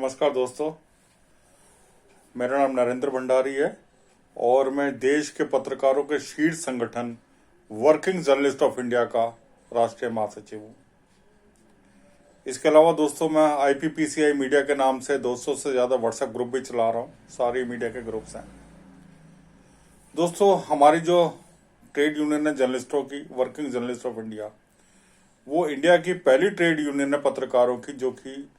नमस्कार दोस्तों, मेरा नाम नरेंद्र भंडारी है और मैं देश के पत्रकारों के शीर्ष संगठन वर्किंग जर्नलिस्ट ऑफ इंडिया का राष्ट्रीय महासचिव हूँ। इसके अलावा दोस्तों मैं IPPCI मीडिया के नाम से 200 से ज़्यादा व्हाट्सएप ग्रुप भी चला रहा हूँ। सारी मीडिया के ग्रुप्स हैं। दोस्तों, हमारी जो ट्रेड यूनियन है जर्नलिस्टों की, वर्किंग जर्नलिस्ट ऑफ इंडिया, वो इंडिया की पहली ट्रेड यूनियन है पत्रकारों की, जो कि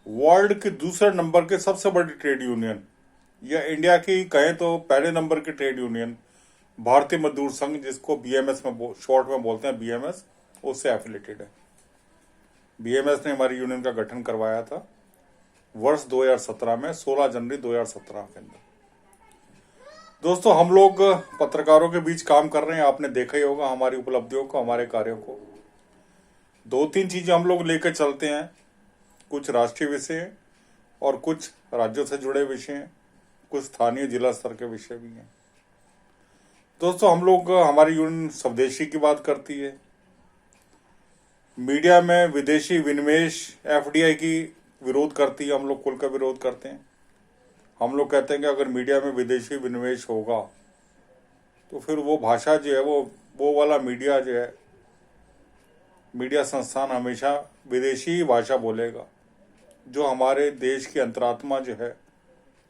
वर्ल्ड के दूसरे नंबर के सबसे बड़ी ट्रेड यूनियन, या इंडिया की कहें तो पहले नंबर की ट्रेड यूनियन भारतीय मजदूर संघ, जिसको BMS में शॉर्ट में बोलते हैं, BMS, उससे एफिलेटेड है। BMS ने हमारी यूनियन का गठन करवाया था वर्ष 2017 में, 16 जनवरी 2017 के अंदर। दोस्तों, हम लोग पत्रकारों के बीच काम कर रहे हैं। आपने देखा ही होगा हमारी उपलब्धियों को, हमारे कार्यों को। 2-3 चीजें हम लोग लेकर चलते हैं। कुछ राष्ट्रीय विषय हैं और कुछ राज्यों से जुड़े विषय हैं, कुछ स्थानीय जिला स्तर के विषय भी हैं। दोस्तों, हम लोग, हमारी यूनियन स्वदेशी की बात करती है। मीडिया में विदेशी विनिवेश FDI की विरोध करती है। हम लोग खुलकर विरोध करते हैं। हम लोग कहते हैं कि अगर मीडिया में विदेशी विनिवेश होगा तो फिर वो भाषा जो है, वो वाला मीडिया जो है, मीडिया संस्थान हमेशा विदेशी ही भाषा बोलेगा। जो हमारे देश की अंतरात्मा जो है,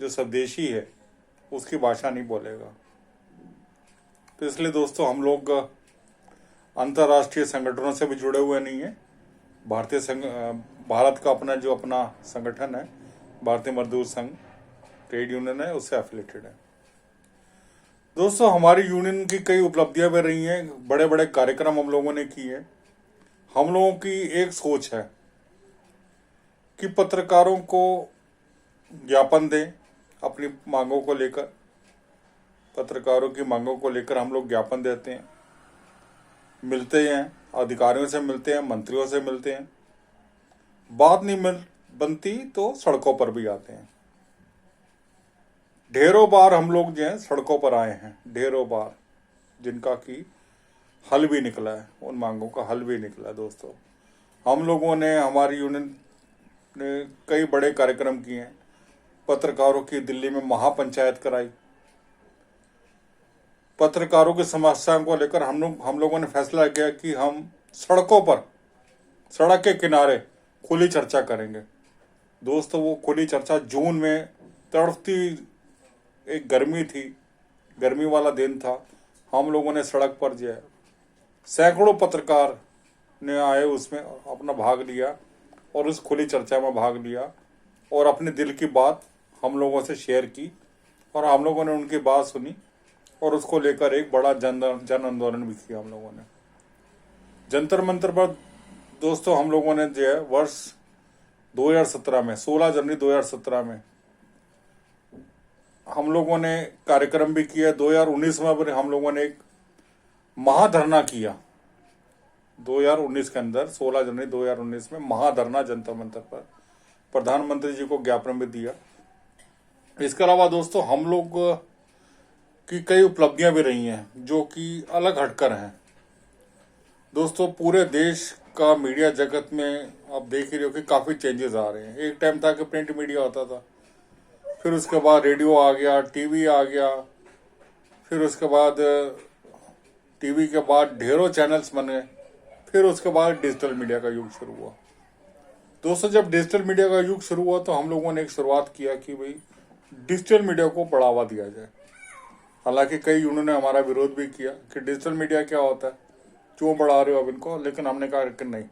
जो स्वदेशी है, उसकी भाषा नहीं बोलेगा। तो इसलिए दोस्तों, हम लोग अंतर्राष्ट्रीय संगठनों से भी जुड़े हुए नहीं है। भारत का अपना संगठन है, भारतीय मजदूर संघ ट्रेड यूनियन है, उससे एफिलेटेड है। दोस्तों, हमारी यूनियन की कई उपलब्धियां भी रही हैं। बड़े बड़े कार्यक्रम हम लोगों ने किए। हम लोगों की एक सोच है कि पत्रकारों को ज्ञापन दें अपनी मांगों को लेकर। पत्रकारों की मांगों को लेकर हम लोग ज्ञापन देते हैं, मिलते हैं, अधिकारियों से मिलते हैं, मंत्रियों से मिलते हैं। बात नहीं बनती तो सड़कों पर भी आते हैं। ढेरों बार हम लोग जो है सड़कों पर आए हैं, ढेरों बार, जिनका कि हल भी निकला है, उन मांगों का हल भी निकला है। दोस्तों, हम लोगों ने, हमारी यूनियन ने कई बड़े कार्यक्रम किए हैं। पत्रकारों की दिल्ली में महापंचायत कराई। पत्रकारों की समस्याओं को लेकर हम लोगों ने फैसला किया कि हम सड़कों पर, सड़क के किनारे खुली चर्चा करेंगे। दोस्तों, वो खुली चर्चा जून में, तड़पती एक गर्मी थी, गर्मी वाला दिन था। हम लोगों ने सड़क पर जो है, सैकड़ों पत्रकार ने आए, उसमें अपना भाग लिया और उस खुली चर्चा में भाग लिया और अपने दिल की बात हम लोगों से शेयर की और हम लोगों ने उनकी बात सुनी और उसको लेकर एक बड़ा जन आंदोलन भी किया। हम लोगों ने जंतर मंतर पर, दोस्तों, हम लोगों ने जो है वर्ष 2017 में, 16 जनवरी 2017 में हम लोगों ने कार्यक्रम भी किया। 2019 में भी हम लोगों ने एक महाधरना किया। 2019 के अंदर, 16 जनवरी 2019 में महाधरना जंतर मंतर पर प्रधानमंत्री जी को ज्ञापन भी दिया। इसके अलावा दोस्तों, हम लोग की कई उपलब्धियां भी रही हैं जो कि अलग हटकर हैं। दोस्तों, पूरे देश का मीडिया जगत में आप देख ही रहे हो कि काफी चेंजेस आ रहे हैं। एक टाइम था कि प्रिंट मीडिया होता था, फिर उसके बाद रेडियो आ गया, टीवी आ गया, फिर उसके बाद टीवी के बाद ढेरों चैनल्स बने, फिर उसके बाद डिजिटल मीडिया का युग शुरू हुआ। दोस्तों, जब डिजिटल मीडिया का युग शुरू हुआ तो हम लोगों ने एक शुरुआत किया कि भाई डिजिटल मीडिया को बढ़ावा दिया जाए। हालांकि कई यूनियनों ने हमारा विरोध भी किया कि डिजिटल मीडिया क्या होता है, क्यों बढ़ा रहे हो अब इनको, लेकिन हमने कहा कि नहीं,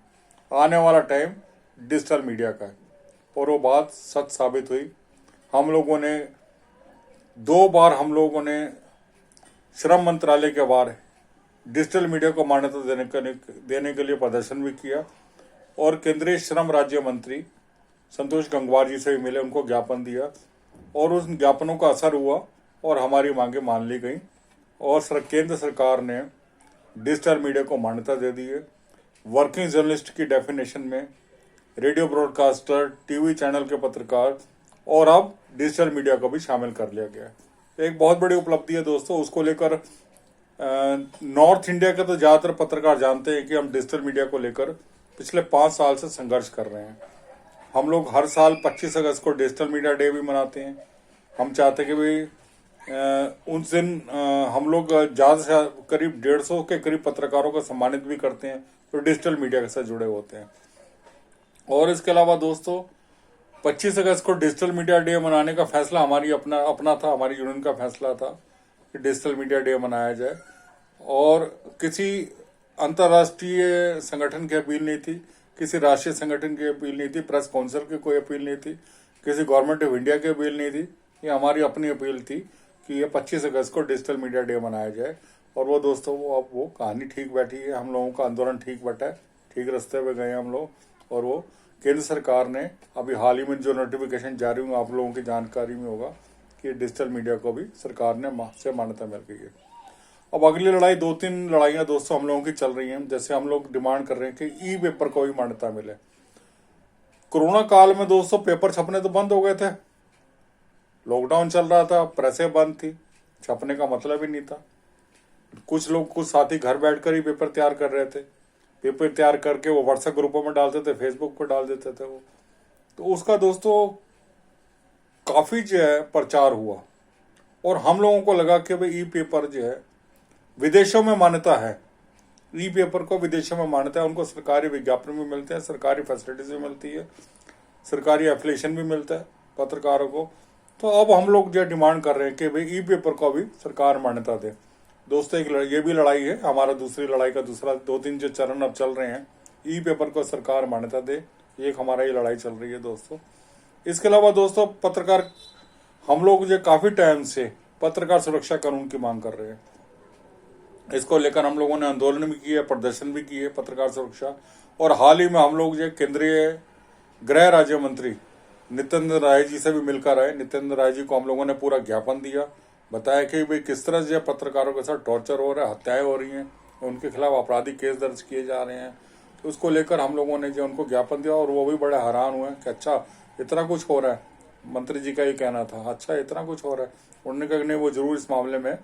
आने वाला टाइम डिजिटल मीडिया का है। और वो बात सच साबित हुई। हम लोगों ने 2 बार श्रम मंत्रालय के बाहर डिजिटल मीडिया को मान्यता देने के लिए प्रदर्शन भी किया और केंद्रीय श्रम राज्य मंत्री संतोष गंगवार जी से भी मिले, उनको ज्ञापन दिया और उस ज्ञापनों का असर हुआ और हमारी मांगे मान ली गई और केंद्र सरकार ने डिजिटल मीडिया को मान्यता दे दी है। वर्किंग जर्नलिस्ट की डेफिनेशन में रेडियो ब्रॉडकास्टर, टीवी चैनल के पत्रकार और अब डिजिटल मीडिया को भी शामिल कर लिया गया है। एक बहुत बड़ी उपलब्धि है दोस्तों। उसको लेकर नॉर्थ इंडिया के तो ज़्यादातर पत्रकार जानते हैं कि हम डिजिटल मीडिया को लेकर पिछले 5 साल से संघर्ष कर रहे हैं। हम लोग हर साल 25 अगस्त को डिजिटल मीडिया डे भी मनाते हैं। हम चाहते हैं कि भाई उस दिन हम लोग ज़्यादा से करीब 150 के करीब पत्रकारों को सम्मानित भी करते हैं जो डिजिटल मीडिया के साथ जुड़े होते हैं। और इसके अलावा दोस्तों 25 अगस्त को डिजिटल मीडिया डे मनाने का फैसला हमारी अपना था, हमारी यूनियन का फैसला था कि डिजिटल मीडिया डे मनाया जाए। और किसी अंतर्राष्ट्रीय संगठन की अपील नहीं थी, किसी राष्ट्रीय संगठन की अपील नहीं थी, प्रेस काउंसिल की कोई अपील नहीं थी, किसी गवर्नमेंट ऑफ इंडिया की अपील नहीं थी। ये हमारी अपनी अपील थी कि ये 25 अगस्त को डिजिटल मीडिया डे मनाया जाए। और वो दोस्तों वो कहानी ठीक बैठी है, हम लोगों का आंदोलन ठीक बैठा है, ठीक रास्ते पे गए हम लोग। और वो केंद्र सरकार ने अभी हाल ही में जो नोटिफिकेशन जारी हुआ, आप लोगों की जानकारी में होगा कि डिजिटल मीडिया को भी सरकार ने से मान्यता मिल गई है। अब अगली लड़ाई 2-3 लड़ाइयाँ दोस्तों हम लोगों की चल रही हैं। जैसे हम लोग डिमांड कर रहे हैं कि ई पेपर को भी मान्यता मिले। कोरोना काल में दोस्तों पेपर छपने तो बंद हो गए थे, लॉकडाउन चल रहा था, प्रेसें बंद थी, छपने का मतलब ही नहीं था। कुछ साथी घर बैठकर ही पेपर तैयार कर रहे थे, पेपर तैयार करके वो व्हाट्सएप ग्रुपों में डालते थे, फेसबुक पर डाल देते थे वो। तो उसका दोस्तों काफ़ी जो है प्रचार हुआ और हम लोगों को लगा कि भाई ई पेपर जो है विदेशों में मान्यता है, ई पेपर को विदेशों में मान्यता है, उनको सरकारी विज्ञापन भी मिलते हैं, सरकारी फैसिलिटीज भी मिलती है, सरकारी एफिलिएशन भी मिलता है पत्रकारों को। तो अब हम लोग जो डिमांड कर रहे हैं कि भाई ई पेपर को भी सरकार मान्यता दे। दोस्तों ये भी लड़ाई है, हमारा दूसरी लड़ाई का दूसरा 2-3 जो चरण अब चल रहे हैं, ई पेपर को सरकार मान्यता दे, एक हमारा ये लड़ाई चल रही है दोस्तों। इसके अलावा दोस्तों पत्रकार हम लोग जो काफ़ी टाइम से पत्रकार सुरक्षा कानून की मांग कर रहे हैं। इसको लेकर हम लोगों ने आंदोलन भी किया, प्रदर्शन भी किए, पत्रकार सुरक्षा। और हाल ही में हम लोग जो केंद्रीय गृह राज्य मंत्री नित्यानंद राय जी से भी मिलकर आए। नित्यानंद राय जी को हम लोगों ने पूरा ज्ञापन दिया, बताया कि भाई किस तरह से पत्रकारों के साथ टॉर्चर हो रहा है, हत्याएं हो रही हैं, उनके खिलाफ आपराधिक केस दर्ज किए जा रहे हैं। तो उसको लेकर हम लोगों ने जो उनको ज्ञापन दिया और वो भी बड़े हैरान हुए कि अच्छा इतना कुछ हो रहा है। मंत्री जी का ये कहना था, अच्छा इतना कुछ हो रहा है। उन्होंने कहा नहीं, वो जरूर इस मामले में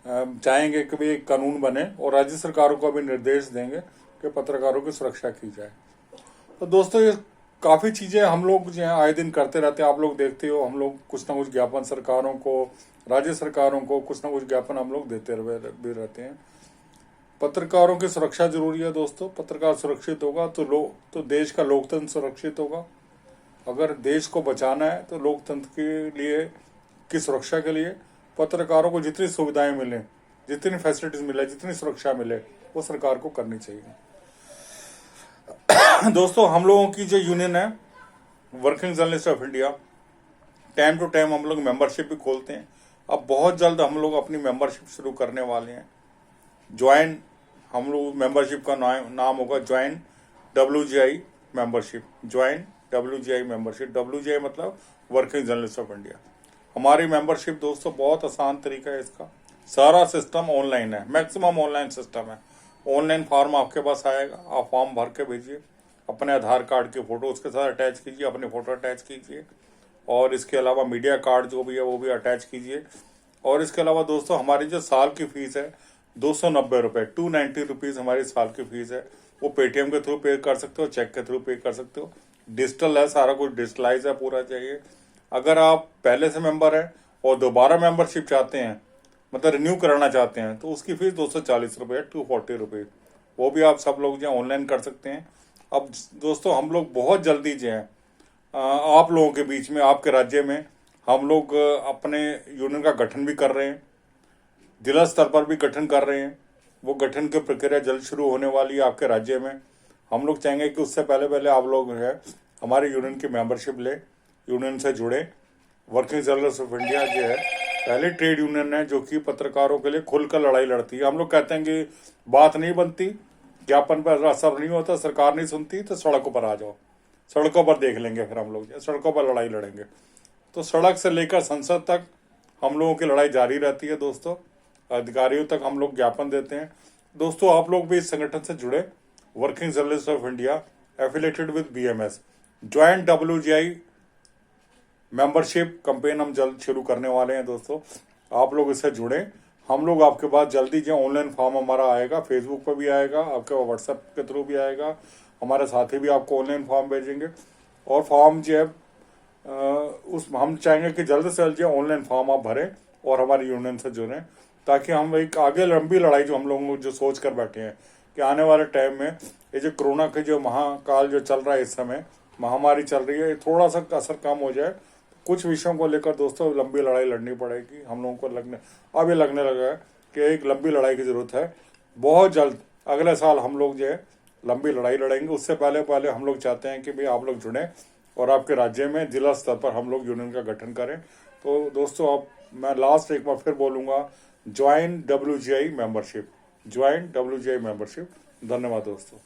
चाहेंगे कि भाई एक कानून बने और राज्य सरकारों को भी निर्देश देंगे कि पत्रकारों की सुरक्षा की जाए। तो दोस्तों ये काफ़ी चीज़ें हम लोग जो है आए दिन करते रहते हैं। आप लोग देखते हो हम लोग कुछ ना कुछ ज्ञापन सरकारों को, राज्य सरकारों को कुछ ना कुछ ज्ञापन हम लोग देते भी रहते हैं। पत्रकारों की सुरक्षा जरूरी है दोस्तों। पत्रकार सुरक्षित होगा तो देश का लोकतंत्र सुरक्षित होगा। अगर देश को बचाना है तो लोकतंत्र के लिए की सुरक्षा के लिए पत्रकारों को जितनी सुविधाएं मिले, जितनी फैसिलिटीज मिले, जितनी सुरक्षा मिले, वो सरकार को करनी चाहिए। दोस्तों हम लोगों की जो यूनियन है working journalist of India, time to time हम लोग मेंबरशिप भी खोलते हैं। अब बहुत जल्द हम लोग अपनी मेंबरशिप शुरू करने वाले हैं। ज्वाइन हम लोग मेंबरशिप का नाम होगा join WGI membership, join WGI membership. WGI मतलब वर्किंग जर्नलिस्ट ऑफ इंडिया। हमारी मेंबरशिप दोस्तों बहुत आसान तरीका है इसका, सारा सिस्टम ऑनलाइन है, मैक्सिमम ऑनलाइन सिस्टम है। ऑनलाइन फॉर्म आपके पास आएगा, आप फॉर्म भर के भेजिए, अपने आधार कार्ड की फ़ोटो उसके साथ अटैच कीजिए, अपनी फ़ोटो अटैच कीजिए और इसके अलावा मीडिया कार्ड जो भी है वो भी अटैच कीजिए। और इसके अलावा दोस्तों हमारी जो साल की फ़ीस है 290 रुपये, 290 रुपीज़ हमारी साल की फ़ीस है। वो पेटीएम के थ्रू पे कर सकते हो, चेक के थ्रू पे कर सकते हो। डिजिटल है, सारा कुछ डिजिटलाइज है पूरा चाहिए। अगर आप पहले से मेंबर हैं और दोबारा मेंबरशिप चाहते हैं, मतलब रिन्यू कराना चाहते हैं, तो उसकी फ़ीस 240 रुपये, 240 रुपये, वो भी आप सब लोग जो ऑनलाइन कर सकते हैं। अब दोस्तों हम लोग बहुत जल्दी जो है आप लोगों के बीच में, आपके राज्य में हम लोग अपने यूनियन का गठन भी कर रहे हैं, जिला स्तर पर भी गठन कर रहे हैं। वो गठन की प्रक्रिया जल्द शुरू होने वाली है आपके राज्य में। हम लोग चाहेंगे कि उससे पहले आप लोग है हमारे यूनियन की मेंबरशिप ले, यूनियन से जुड़े। वर्किंग जर्नलिस्ट ऑफ इंडिया जो है पहले ट्रेड यूनियन है जो कि पत्रकारों के लिए खुलकर लड़ाई लड़ती है। हम लोग कहते हैं कि बात नहीं बनती, ज्ञापन पर असर नहीं होता, सरकार नहीं सुनती, तो सड़कों पर आ जाओ, सड़कों पर देख लेंगे, फिर हम लोग सड़कों पर लड़ाई लड़ेंगे। तो सड़क से लेकर संसद तक हम लोगों की लड़ाई जारी रहती है दोस्तों। अधिकारियों तक हम लोग ज्ञापन देते हैं। दोस्तों आप लोग भी इस संगठन से जुड़े, working journalist of India affiliated with BMS, joint WGI membership campaign हम जल्द शुरू करने वाले हैं दोस्तों। आप लोग इससे जुड़े। हम लोग आपके पास जल्दी जो ऑनलाइन फॉर्म हमारा आएगा, फेसबुक पर भी आएगा, आपके व्हाट्सएप के थ्रू भी आएगा, हमारे साथी भी आपको ऑनलाइन फॉर्म भेजेंगे। और फॉर्म जो है उस हम चाहेंगे कि जल्द से जल्द जो ऑनलाइन फॉर्म आप भरें और हमारी यूनियन से जुड़ें, ताकि हम एक आगे लंबी लड़ाई जो हम लोगों जो सोच कर बैठे हैं कि आने वाले टाइम में ये जो कोरोना के जो महाकाल जो चल रहा है इस समय, महामारी चल रही है, ये थोड़ा सा असर कम हो जाए। कुछ विषयों को लेकर दोस्तों लंबी लड़ाई लड़नी पड़ेगी हम लोगों को। अब ये लगने लगा है कि एक लंबी लड़ाई की जरूरत है। बहुत जल्द अगले साल हम लोग जो है लंबी लड़ाई लड़ेंगे। उससे पहले पहले हम लोग चाहते हैं कि भाई आप लोग जुड़ें और आपके राज्य में जिला स्तर पर हम लोग यूनियन का गठन करें। तो दोस्तों अब मैं लास्ट एक बार फिर बोलूँगा, join WGI membership, join WGI membership. धन्यवाद दोस्तों।